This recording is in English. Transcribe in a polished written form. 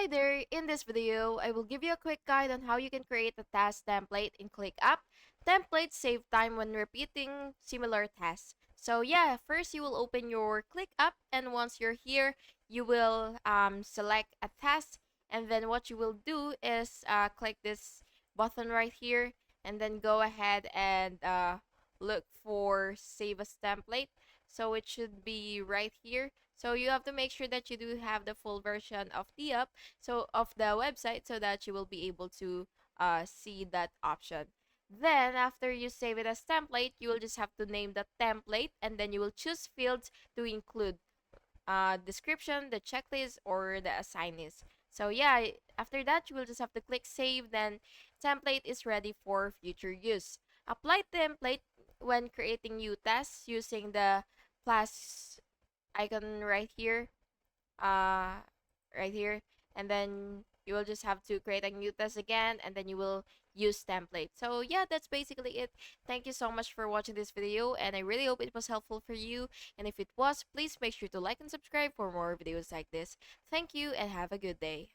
Hi there, in this video, I will give you a quick guide on how you can create a task template in ClickUp. Templates save time when repeating similar tasks. So yeah, first you will open your ClickUp, and once you're here, you will select a task, and then what you will do is click this button right here, and then go ahead and look for save as template. So it should be right here. So you have to make sure that you do have the full version of the app, so of the website, so that you will be able to see that option. Then after you save it as template, you will just have to name the template, and then you will choose fields to include description, the checklist, or the assignees. So yeah, after that you will just have to click save. Then template is ready for future use. Apply template when creating new tasks using the plus icon uh right here, and then you will just have to create a new test again, and then you will use template. So yeah, that's basically it. Thank you so much for watching this video, and I really hope it was helpful for you. And if it was, please make sure to like and subscribe for more videos like this. Thank you and have a good day.